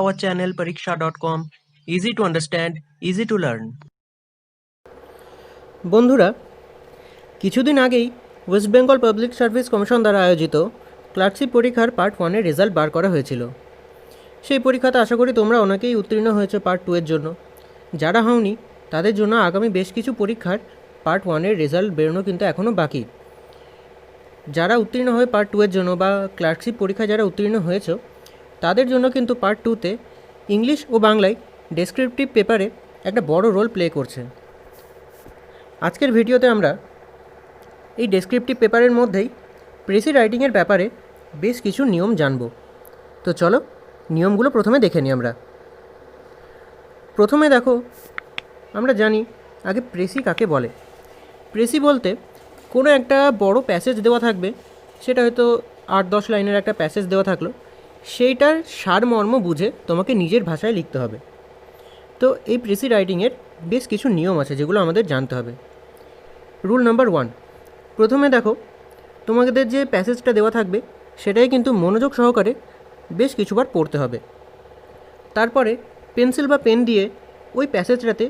our channel pariksha.com. Easy to understand, easy to learn. বন্ধুরা, কিছুদিন আগেই West Bengal public service commission দ্বারা আয়োজিত ক্লার্কশিপ পরীক্ষার পার্ট 1-এর রেজাল্ট বার করা হয়েছিল। সেই পরীক্ষাতে আশা করি তোমরা অনেকেই উত্তীর্ণ হয়েছে পার্ট 2-এর জন্য। যারা হওনি তাদের জন্য আগামী বেশ কিছু পরীক্ষার পার্ট 1-এর রেজাল্ট বেরোনো কিন্তু এখনও বাকি। যারা উত্তীর্ণ হয়ে পার্ট 2-এর জন্য বা ক্লার্কশিপ পরীক্ষা যারা উত্তীর্ণ হয়েছে তাদের জন্য কিন্তু পার্ট 2-তে ইংলিশ ও বাংলায় ডেসক্রিপটিভ পেপারে একটা বড় রোল প্লে করছে। আজকের ভিডিওতে আমরা এই ডেসক্রিপটিভ পেপারের মধ্যেই প্রেসি রাইটিংয়ের ব্যাপারে বেশ কিছু নিয়ম জানব। তো চলো নিয়মগুলো প্রথমে দেখে নিই আমরা। প্রথমে দেখো, আমরা জানি আগে প্রেসি কাকে বলে। প্রেসি বলতে কোনো একটা বড় প্যাসেজ দেওয়া থাকবে, সেটা হয়তো 8-10 লাইনের একটা প্যাসেজ দেওয়া থাকলো, সেইটার সারমর্ম বুঝে তোমাকে নিজের ভাষায় লিখতে হবে। তো এই প্রেসি রাইটিংয়ের বেশ কিছু নিয়ম আছে যেগুলো আমাদের জানতে হবে। রুল নাম্বার 1, প্রথমে দেখো তোমাদের যে প্যাসেজটা দেওয়া থাকবে সেটাই কিন্তু মনোযোগ সহকারে বেশ কিছুবার পড়তে হবে। তারপরে পেন্সিল বা পেন দিয়ে ওই প্যাসেজটাতে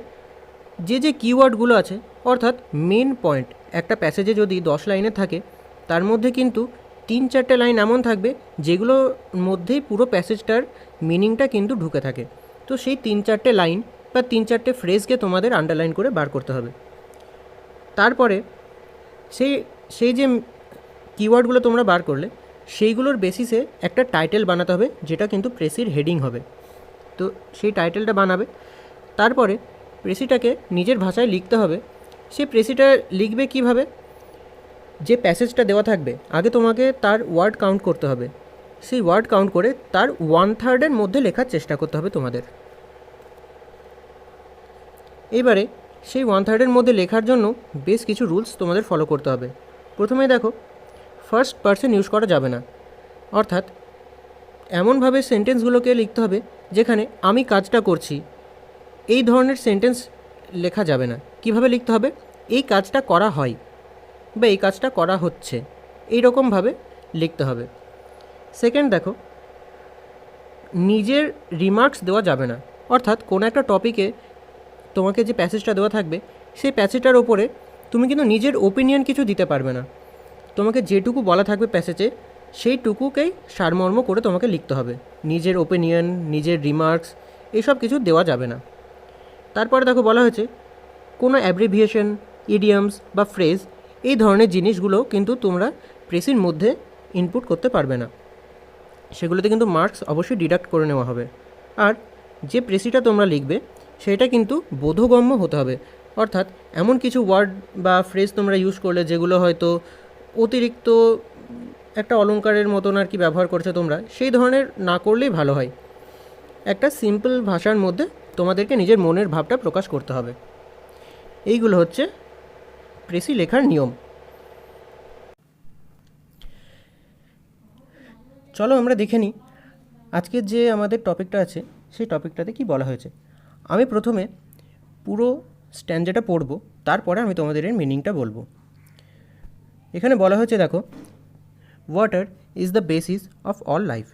যে কিওয়ার্ডগুলো আছে, অর্থাৎ মেন পয়েন্ট, একটা প্যাসেজে যদি 10 লাইনে থাকে তার মধ্যে কিন্তু 3-4টে লাইন এমন থাকবে যেগুলোর মধ্যেই পুরো প্যাসেজটার মিনিংটা কিন্তু ঢুকে থাকে। তো সেই 3-4টে লাইন বা 3-4টে ফ্রেজকে তোমাদের আন্ডারলাইন করে বার করতে হবে। তারপরে সেই যে কিওয়ার্ডগুলো তোমরা বার করলে সেইগুলোর বেসিসে একটা টাইটেল বানাতে হবে, যেটা কিন্তু প্রেসির হেডিং হবে। তো সেই টাইটেলটা বানাবে, তারপরে প্রেসিটাকে নিজের ভাষায় লিখতে হবে। সে প্রেসিটা লিখবে কিভাবে? যে প্যাসেজটা দেওয়া থাকবে আগে তোমাকে তার ওয়ার্ড কাউন্ট করতে হবে, সেই ওয়ার্ড কাউন্ট করে তার 1/3-এর মধ্যে লেখার চেষ্টা করতে হবে তোমাদের। এবারে সেই 1/3-এর মধ্যে লেখার জন্য বেশ কিছু রুলস তোমাদের ফলো করতে হবে। প্রথমে দেখো, ফার্স্ট পারসন ইউজ করা যাবে না, অর্থাৎ এমনভাবে সেন্টেন্সগুলোকে লিখতে হবে যেখানে আমি কাজটা করছি, এই ধরনের সেন্টেন্স লেখা যাবে না। কিভাবে লিখতে হবে? এই কাজটা করা হয় বা এই কাজটা করা হচ্ছে, এই রকমভাবে লিখতে হবে। সেকেন্ড দেখো, নিজের রিমার্কস দেওয়া যাবে না, অর্থাৎ কোনো একটা টপিকে তোমাকে যে প্যাসেজটা দেওয়া থাকবে সেই প্যাসেজটার ওপরে তুমি কিন্তু নিজের ওপিনিয়ন কিছু দিতে পারবে না। তোমাকে যেটুকু বলা থাকবে প্যাসেজে সেইটুকুকেই সারমর্ম করে তোমাকে লিখতে হবে। নিজের ওপিনিয়ন, নিজের রিমার্কস এইসব কিছু দেওয়া যাবে না। তারপরে দেখো বলা হয়েছে কোনো অ্যাব্রিভিয়েশন, ইডিয়ামস বা ফ্রেজ এই ধরনের জিনিসগুলো কিন্তু তোমরা প্রেসির মধ্যে ইনপুট করতে পারবে না, সেগুলোতে কিন্তু মার্কস অবশ্যই ডিডাক্ট করে নেওয়া হবে। আর যে প্রেসিটা তোমরা লিখবে সেটা কিন্তু বোধগম্য হতে হবে, অর্থাৎ এমন কিছু ওয়ার্ড বা ফ্রেজ তোমরা ইউজ করলে যেগুলো হয়তো অতিরিক্ত একটা অলংকারের মতন আর কি ব্যবহার করছো তোমরা, সেই ধরনের না করলেই ভালো হয়। একটা সিম্পল ভাষার মধ্যে তোমাদেরকে নিজের মনের ভাবটা প্রকাশ করতে হবে। এইগুলো হচ্ছে প্রেসি লেখার নিয়ম। চলো আমরা দেখে নিই আজকের যে আমাদের টপিকটা আছে সেই টপিকটাতে কি বলা হয়েছে। আমি প্রথমে পুরো স্ট্যান্ডাটা পড়ব, তারপরে আমি তোমাদের এর মিনিংটা বলবো। এখানে বলা হয়েছে দেখো, water is the basis of all life.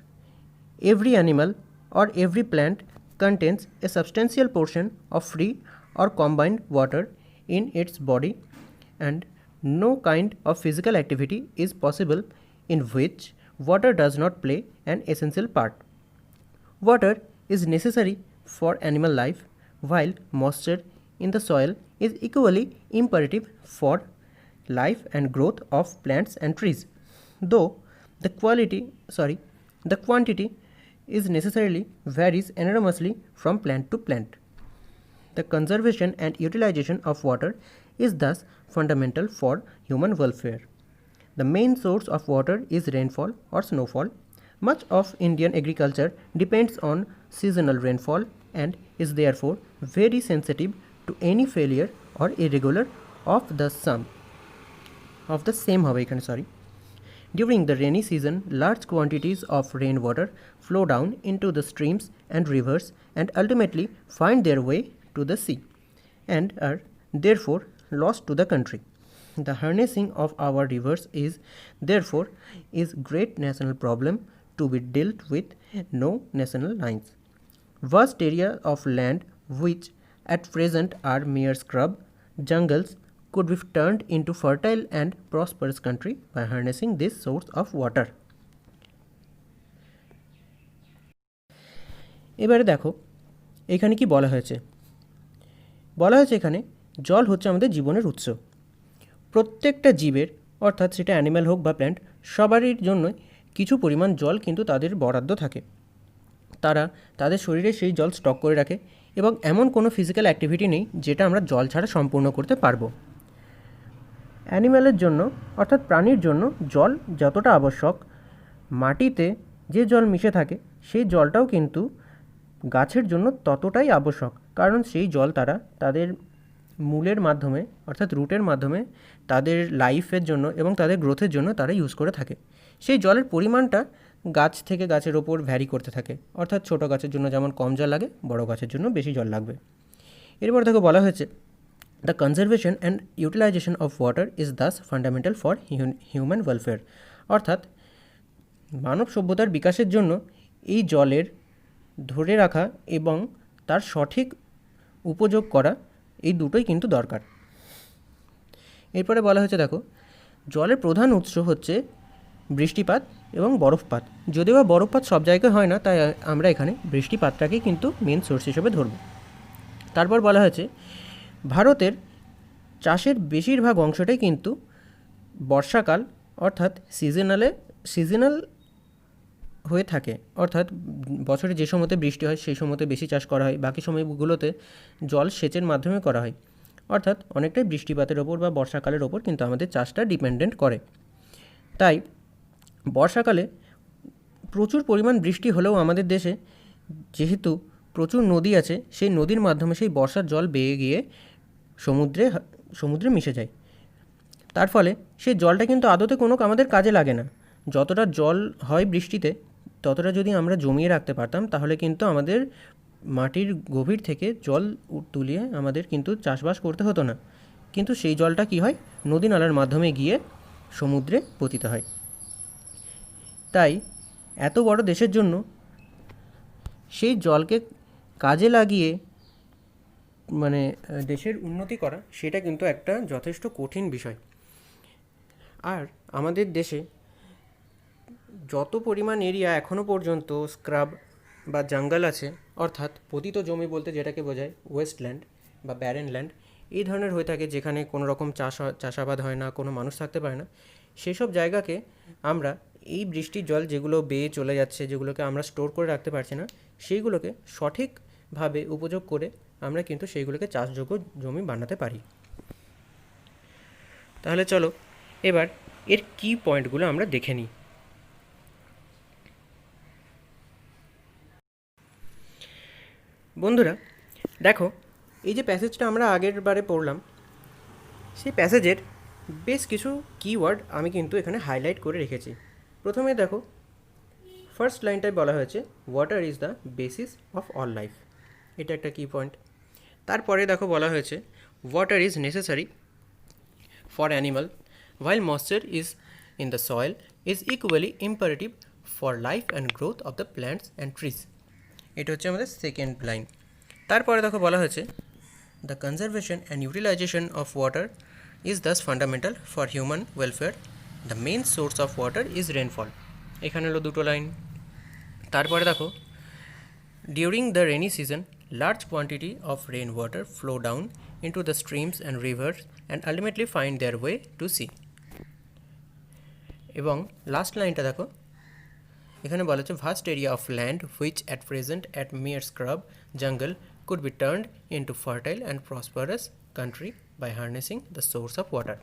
Every animal or every plant contains a substantial portion of free or combined water in its body, and no kind of physical activity is possible in which water does not play an essential part. Water is necessary for animal life, while moisture in the soil is equally imperative for life and growth of plants and trees, though the quantity is necessarily varies enormously from plant to plant. The conservation and utilization of water is thus fundamental for human welfare. The main source of water is rainfall or snowfall. Much of Indian agriculture depends on seasonal rainfall and is therefore very sensitive to any failure or irregular of the same. During the rainy season, large quantities of rainwater flow down into the streams and rivers and ultimately find their way to the sea and are therefore lost to the country. The harnessing of our rivers is therefore a great national problem to be dealt with no national lines. Vast area of land which at present are mere scrub jungles could be turned into fertile and prosperous country by harnessing this source of water. এবারে দেখো এখানে কি বলা হয়েছে এখানে জল হচ্ছে আমাদের জীবনের উৎস। প্রত্যেকটা জীবের অর্থাৎ সেটা অ্যানিম্যাল হোক বা প্ল্যান্ট সবারই জন্যই কিছু পরিমাণ জল কিন্তু তাদের বরাদ্দ থাকে। তারা তাদের শরীরে সেই জল স্টক করে রাখে এবং এমন কোনো ফিজিক্যাল অ্যাক্টিভিটি নেই যেটা আমরা জল ছাড়া সম্পূর্ণ করতে পারবো। অ্যানিম্যালের জন্য অর্থাৎ প্রাণীর জন্য জল যতটা আবশ্যক, মাটিতে যে জল মিশে থাকে সেই জলটাও কিন্তু গাছের জন্য ততটাই আবশ্যক, কারণ সেই জল তারা তাদের মূলের মাধ্যমে অর্থাৎ রুটের মাধ্যমে তাদের লাইফের জন্য এবং তাদের গ্রোথের জন্য তারা ইউজ করে থাকে। সেই জলের পরিমাণটা গাছ থেকে গাছের ওপর ভ্যারি করতে থাকে, অর্থাৎ ছোটো গাছের জন্য যেমন কম জল লাগে, বড় গাছের জন্য বেশি জল লাগবে। এরপর দেখো বলা হয়েছে the conservation and utilisation of water is thus fundamental for human welfare, অর্থাৎ মানব সভ্যতার বিকাশের জন্য এই জলের ধরে রাখা এবং তার সঠিক উপযোগ করা এই দুটোই কিন্তু দরকার। এরপরে বলা হয়েছে দেখো জলের প্রধান উৎস হচ্ছে বৃষ্টিপাত এবং বরফপাত। যদিও বা বরফপাত সব জায়গায় হয় না, তাই আমরা এখানে বৃষ্টিপাতটাকেই কিন্তু মেন সোর্স হিসেবে ধরব। তারপর বলা হয়েছে ভারতের চাষের বেশিরভাগ অংশটাই কিন্তু বর্ষাকাল অর্থাৎ সিজনাল হয়ে থাকে, অর্থাৎ বছরে যে সময়তে বৃষ্টি হয় সেই সময়তে বেশি চাষ করা হয়, বাকি সময়গুলোতে জল সেচের মাধ্যমে করা হয়, অর্থাৎ অনেকটাই বৃষ্টিপাতের ওপর বা বর্ষাকালের ওপর কিন্তু আমাদের চাষটা ডিপেন্ডেন্ট করে। তাই বর্ষাকালে প্রচুর পরিমাণ বৃষ্টি হলেও আমাদের দেশে যেহেতু প্রচুর নদী আছে, সেই নদীর মাধ্যমে সেই বর্ষার জল বেয়ে গিয়ে সমুদ্রে মিশে যায়। তার ফলে সেই জলটা কিন্তু আদতে কোনো আমাদের কাজে লাগে না। যতটা জল হয় বৃষ্টিতে ততটা যদি আমরা জমিয়ে রাখতে পারতাম তাহলে কিন্তু আমাদের মাটির গভীর থেকে জল তুলিয়ে আমাদের কিন্তু চাষবাস করতে হতো না, কিন্তু সেই জলটা কি হয় নদী নালার মাধ্যমে গিয়ে সমুদ্রে পতিত হয়। তাই এত বড় দেশের জন্য সেই জলকে কাজে লাগিয়ে দেশের উন্নতি করা সেটা কিন্তু একটা যথেষ্ট কঠিন বিষয়। আর আমাদের দেশে যত পরিমাণ এরিয়া এখনও পর্যন্ত স্ক্রাব বা জঙ্গল আছে, অর্থাৎ পতিত জমি বলতে যেটাকে বোঝায় ওয়েস্টল্যান্ড বা ব্যারেন ল্যান্ড, এই ধরনের হয়ে থাকে যেখানে কোনো রকম চাষাবাদ হয় না, কোনো মানুষ থাকতে পারে না, সেসব জায়গাকে আমরা এই বৃষ্টির জল যেগুলো বেয়ে চলে যাচ্ছে, যেগুলোকে আমরা স্টোর করে রাখতে পারছি না, সেইগুলোকে সঠিকভাবে উপযোগ করে আমরা কিন্তু সেইগুলোকে চাষযোগ্য জমি বানাতে পারি। তাহলে চলো এবার এর কি পয়েন্টগুলো আমরা দেখে নিই। বন্ধুরা দেখো এই যে প্যাসেজটা আমরা আগের বারে পড়লাম, সেই প্যাসেজের বেশ কিছু কিওয়ার্ড আমি কিন্তু এখানে হাইলাইট করে রেখেছি। প্রথমে দেখো ফার্স্ট লাইনটায় বলা হয়েছে water is the basis of all life, এটা একটা কি পয়েন্ট। তারপরে দেখো বলা হয়েছে water is necessary for animal while moisture is in the soil is equally imperative for life and growth of the plants and trees, এটা হচ্ছে আমাদের সেকেন্ড লাইন। তারপরে দেখো বলা হয়েছে the conservation and utilisation of water is thus fundamental for human welfare, the main source of water is rainfall, এখানে হলো দুটো লাইন। তারপরে দেখো during the rainy season large quantity of rain water flow down into the streams and rivers and ultimately find their way to sea, এবং last লাইনটা দেখো এখানে বলা হচ্ছে vast area of land which at present at mere scrub jungle could be turned into fertile and prosperous country by harnessing the source of water.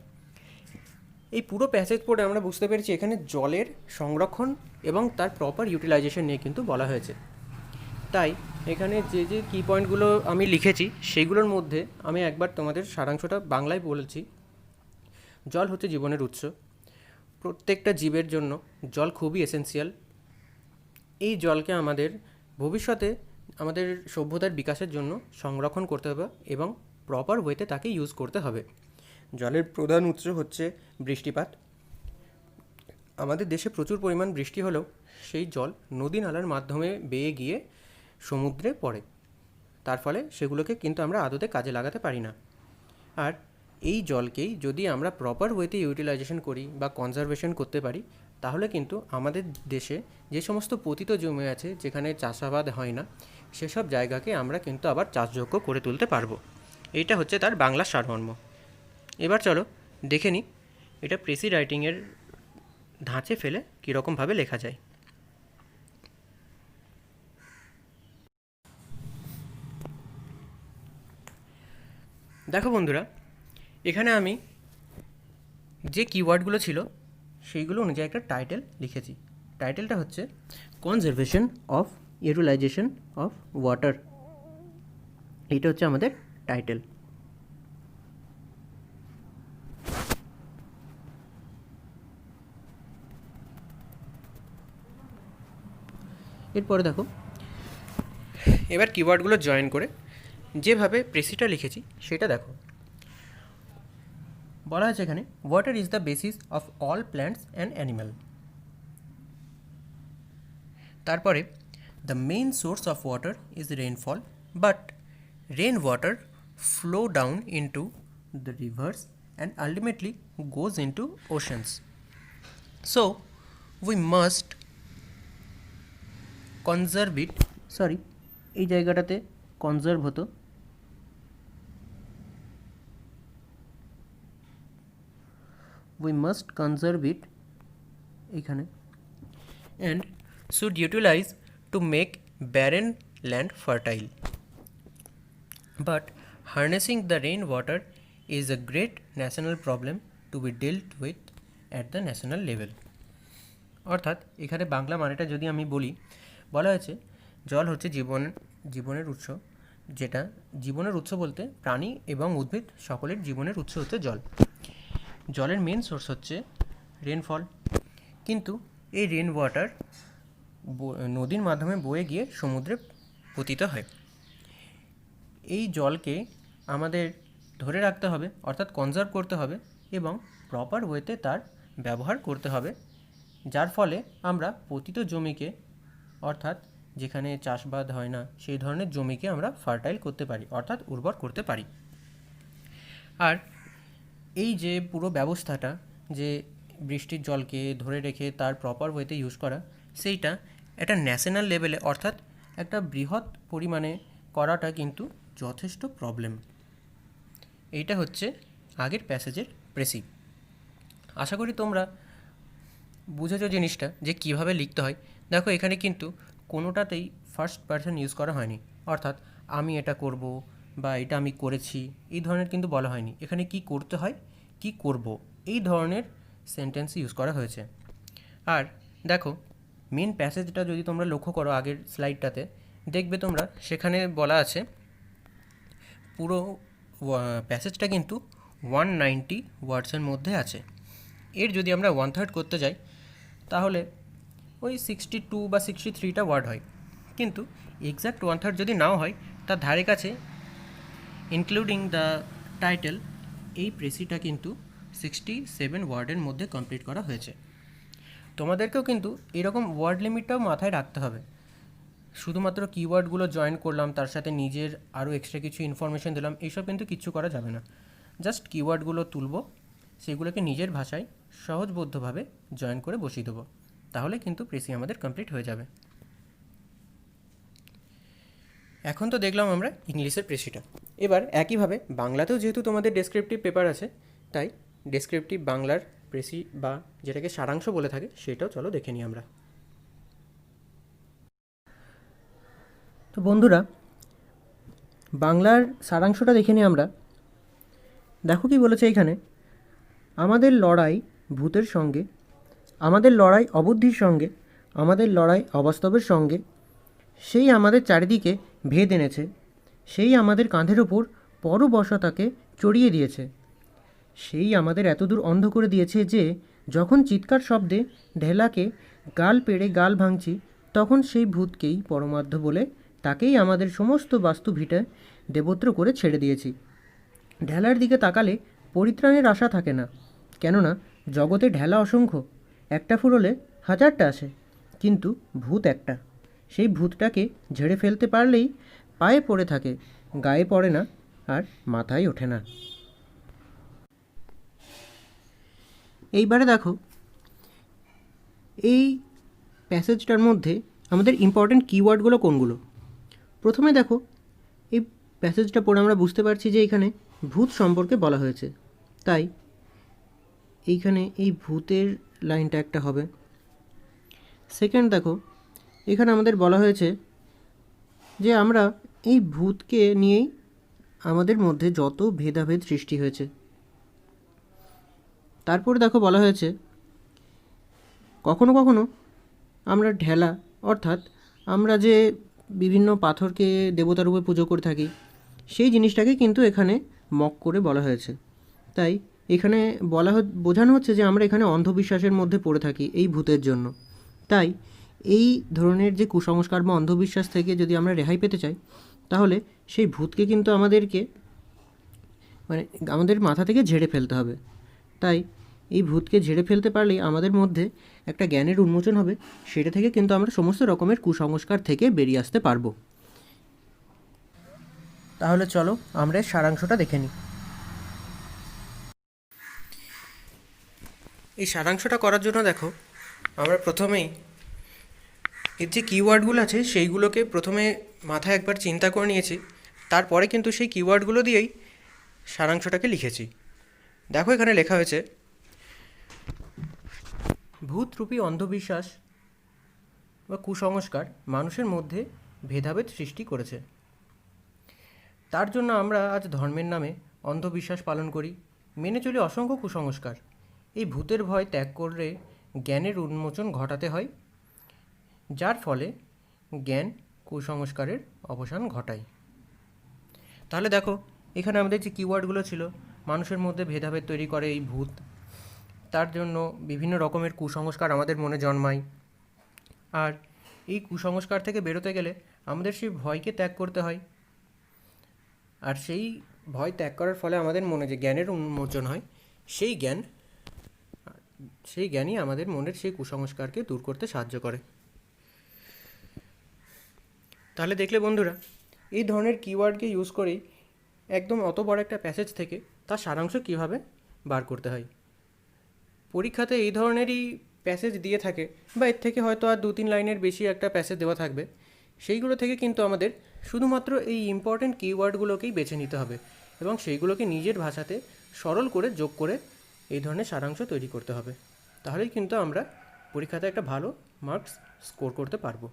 এই পুরো passage পড়ে আমরা বুঝতে পেরেছি এখানে জলের সংরক্ষণ এবং তার প্রপার ইউটিলাইজেশন নিয়ে কিন্তু বলা হয়েছে। তাই এখানে যে যে কি পয়েন্টগুলো আমি লিখেছি সেগুলোর মধ্যে আমি একবার তোমাদের সারাংশটা বাংলায় বলেছি। জল হচ্ছে জীবনের উৎস, প্রত্যেকটা জীবের জন্য জল খুবই এসেন্সিয়াল। এই জলকে আমাদের ভবিষ্যতে আমাদের সভ্যতার বিকাশের জন্য সংরক্ষণ করতে হবে এবং প্রপার ওয়েতে তাকে ইউজ করতে হবে। জলের প্রধান উৎস হচ্ছে বৃষ্টিপাত। আমাদের দেশে প্রচুর পরিমাণ বৃষ্টি হলেও সেই জল নদী নালার মাধ্যমে বেয়ে গিয়ে সমুদ্রে পড়ে, তার ফলে সেগুলোকে কিন্তু আমরা আদতে কাজে লাগাতে পারি না। আর এই জলকেই যদি আমরা প্রপার ওয়েতে ইউটিলাইজেশন করি বা কনজারভেশন করতে পারি, তাহলে কিন্তু আমাদের দেশে যে সমস্ত পতিত জমি আছে যেখানে চাষাবাদ হয় না, সেসব জায়গাকে আমরা কিন্তু আবার চাষযোগ্য করে তুলতে পারবো। এইটা হচ্ছে তার বাংলা সারমর্ম। এবার চলো দেখে নিই এটা প্রেসি রাইটিংয়ের ধাঁচে ফেলে কীরকমভাবে লেখা যায়। দেখো বন্ধুরা, এখানে আমি যে কিওয়ার্ডগুলো ছিল সেইগুলো অনুযায়ী একটা টাইটেল লিখেছি। টাইটেলটা হচ্ছে conservation of utilisation of water. এইটা হচ্ছে আমাদের টাইটেল। এরপরে দেখো, এবার কিওয়ার্ডগুলো জয়েন করে যেভাবে প্রেসিটা লিখেছি সেটা দেখো। বলা আছে এখানে water is the basis of all plants and animal. তারপরে the main source of water is rainfall, but rain water flow down into the rivers and ultimately goes into oceans. So we must conserve it, sorry এই জায়গাটাতে conserve হতো, we must conserve it এখানে, and should utilize to make barren land fertile, but harnessing the rainwater is a great national problem to be dealt with at the national level. অর্থাৎ এখানে বাংলা মানেটা যদি আমি বলি, বলা হয়েছে জল হচ্ছে জীবনের উৎস, যেটা জীবনের উৎস বলতে প্রাণী এবং উদ্ভিদ সকলের জীবনের উৎস হচ্ছে জল। জলের মেন সোর্স হচ্ছে রেনফল, কিন্তু এই রেন ওয়াটার নদীর মাধ্যমে বয়ে গিয়ে সমুদ্রে পতিত হয়। এই জলকে আমাদের ধরে রাখতে হবে, অর্থাৎ কনজার্ভ করতে হবে এবং প্রপার ওয়েতে তার ব্যবহার করতে হবে, যার ফলে আমরা পতিত জমিকে, অর্থাৎ যেখানে চাষবাদ হয় না সেই ধরনের জমিকে আমরা ফার্টাইল করতে পারি, অর্থাৎ উর্বর করতে পারি। আর এই যে পুরো ব্যবস্থাটা, যে বৃষ্টির জলকে ধরে রেখে তার প্রপার ওয়েতে ইউজ করা, সেইটা একটা ন্যাশনাল লেভেলে অর্থাৎ একটা বৃহৎ পরিমাণে করাটা কিন্তু যথেষ্ট প্রবলেম। এইটা হচ্ছে আগের প্যাসেজের প্রেসি। আশা করি তোমরা বুঝেছো জিনিসটা যে কীভাবে লিখতে হয়। দেখো এখানে কিন্তু কোনোটাতেই ফার্স্ট পারসন ইউজ করা হয়নি, অর্থাৎ আমি এটা করব বা এটা আমি করেছি এই ধরনের কিন্তু বলা হয়নি। এখানে কি করতে হয়, কি করব, এই ধরনের সেন্টেন্স ইউজ করা হয়েছে। আর দেখো মেন প্যাসেজটা যদি তোমরা লক্ষ্য করো আগের স্লাইডটাতে, দেখবে তোমরা সেখানে বলা আছে পুরো প্যাসেজটা কিন্তু 190 ওয়ার্ডসের মধ্যে আছে। এর যদি আমরা 1/3 করতে যাই তাহলে ওই 62 বা 63টা ওয়ার্ড হয়, কিন্তু এক্স্যাক্ট 1/3 যদি নাও হয়, তার ধারে কাছে ইনক্লুডিং দ্য টাইটেল এই প্রেসিটা কিন্তু 67 ওয়ার্ডের মধ্যে কমপ্লিট করা হয়েছে। তোমাদেরকেও কিন্তু এরকম ওয়ার্ড লিমিটটাও মাথায় রাখতে হবে। শুধুমাত্র কিওয়ার্ডগুলো জয়েন করলাম, তার সাথে নিজের আরও এক্সট্রা কিছু ইনফরমেশন দিলাম, এইসব কিন্তু কিচ্ছু করা যাবে না। জাস্ট কিওয়ার্ডগুলো তুলব, সেগুলোকে নিজের ভাষায় সহজবোধ্যভাবে জয়েন করে বসিয়ে দেবো, তাহলে কিন্তু প্রেসি আমাদের কমপ্লিট হয়ে যাবে। এখন তো দেখলাম আমরা ইংলিশের প্রেসিটা, এবার একইভাবে বাংলাতেও যেহেতু তোমাদের ডেসক্রিপটিভ পেপার আছে, তাই ডেসক্রিপটিভ বাংলার প্রেসি বা যেটাকে সারাংশ বলে থাকে সেটাও চলো দেখে নিই আমরা। তো বন্ধুরা, বাংলার সারাংশটা দেখে নিই আমরা। দেখো কি বলেছে এখানে, আমাদের লড়াই ভূতের সঙ্গে, আমাদের লড়াই অবুদ্ধির সঙ্গে, আমাদের লড়াই অবাস্তবের সঙ্গে, সেই আমাদের চারিদিকে ভেদ এনেছে, সেই আমাদের কাঁধের ওপর পরবশতাকে চড়িয়ে দিয়েছে, সেই আমাদের এতদূর অন্ধ করে দিয়েছে যে যখন চিৎকার শব্দে ঢেলাকে গাল পেড়ে গাল ভাঙছি, তখন সেই ভূতকেই পরমার্থ বলে তাকেই আমাদের সমস্ত বাস্তু ভিটে দেবত্র করে ছেড়ে দিয়েছি। ঢেলার দিকে তাকালে পরিত্রাণের আশা থাকে না, কেননা জগতে ঢেলা অসংখ্য, একটা ফুরোলে হাজারটা আসে, কিন্তু ভূত একটা, সেই ভূতটাকে ঝেড়ে ফেলতে পারলেই পায়ে পড়ে থাকে, গায়ে পড়ে না আর মাথায় ওঠে না। এইবারে দেখো এই প্যাসেজটার মধ্যে আমাদের ইম্পর্ট্যান্ট কিওয়ার্ডগুলো কোনগুলো। প্রথমে দেখো এই প্যাসেজটা পড়ে আমরা বুঝতে পারছি যে এখানে ভূত সম্পর্কে বলা হয়েছে, তাই এইখানে এই ভূতের লাইনটা একটা হবে। সেকেন্ড দেখো এখানে আমাদের বলা হয়েছে যে আমরা এই ভূতকে নিয়েই আমাদের মধ্যে যত ভেদাভেদ সৃষ্টি হয়েছে। তারপর দেখো বলা হয়েছে কখনো কখনো আমরা ঢেলা, অর্থাৎ আমরা যে বিভিন্ন পাথরকে দেবতারূপে পুজো করে থাকি সেই জিনিসটাকে কিন্তু এখানে মক করে বলা হয়েছে। তাই এখানে বোঝানো হচ্ছে যে আমরা এখানে অন্ধবিশ্বাসের মধ্যে পড়ে থাকি এই ভূতের জন্য। তাই এই ধরনের যে কুসংস্কার বা অন্ধবিশ্বাস থেকে যদি আমরা রেহাই পেতে চাই, তাহলে সেই ভূতকে কিন্তু আমাদেরকে আমাদের মাথা থেকে ঝেড়ে ফেলতে হবে। তাই এই ভূতকে ঝেড়ে ফেলতে পারলেই আমাদের মধ্যে একটা জ্ঞানের উন্মোচন হবে, সেটা থেকে কিন্তু আমরা সমস্ত রকমের কুসংস্কার থেকে বেরিয়ে আসতে পারবো। তাহলে চলো আমরা এর সারাংশটা দেখে নিই। এই সারাংশটা করার জন্য দেখো আমরা প্রথমেই এর যে কিওয়ার্ডগুলো আছে সেইগুলোকে প্রথমে মাথায় একবার চিন্তা করে নিয়েছি, তারপরে কিন্তু সেই কিওয়ার্ডগুলো দিয়েই সারাংশটাকে লিখেছি। দেখো এখানে লেখা হয়েছে ভূতরূপী অন্ধবিশ্বাস বা কুসংস্কার মানুষের মধ্যে ভেদাভেদ সৃষ্টি করেছে। তার জন্য আমরা আজ ধর্মের নামে অন্ধবিশ্বাস পালন করি, মেনে চলি অসংখ্য কুসংস্কার। এই ভূতের ভয় ত্যাগ করে জ্ঞানের উন্মোচন ঘটাতে হয়, যার ফলে জ্ঞান কুসংস্কারের অবসান ঘটায়। তাহলে দেখো এখানে আমাদের যে কিওয়ার্ডগুলো ছিল, মানুষের মধ্যে ভেদাভেদ তৈরি করে এই ভূত, তার জন্য বিভিন্ন রকমের কুসংস্কার আমাদের মনে জন্মায়, আর এই কুসংস্কার থেকে বেরোতে গেলে আমাদের সেই ভয়কে ত্যাগ করতে হয়, আর সেই ভয় ত্যাগ করার ফলে আমাদের মনে যে জ্ঞানের উন্মোচন হয়, সেই জ্ঞানই আমাদের মনের সেই কুসংস্কারকে দূর করতে সাহায্য করে। তাহলে দেখলে বন্ধুরা, এই ধরনের কিওয়ার্ডকে ইউজ করেই একদম অত বড় একটা প্যাসেজ থেকে তার সারাংশ কীভাবে বার করতে হয়। পরীক্ষাতে এই ধরনেরই প্যাসেজ দিয়ে থাকে, বা এর থেকে হয়তো আর 2-3 লাইনের বেশি একটা প্যাসেজ দেওয়া থাকবে, সেইগুলো থেকে কিন্তু আমাদের শুধুমাত্র এই ইম্পর্ট্যান্ট কিওয়ার্ডগুলোকেই বেছে নিতে হবে এবং সেইগুলোকে নিজের ভাষাতে সরল করে যোগ করে এই ধরনের সারাংশ তৈরি করতে হবে। তাহলেই কিন্তু আমরা পরীক্ষাতে একটা ভালো মার্কস স্কোর করতে পারবো।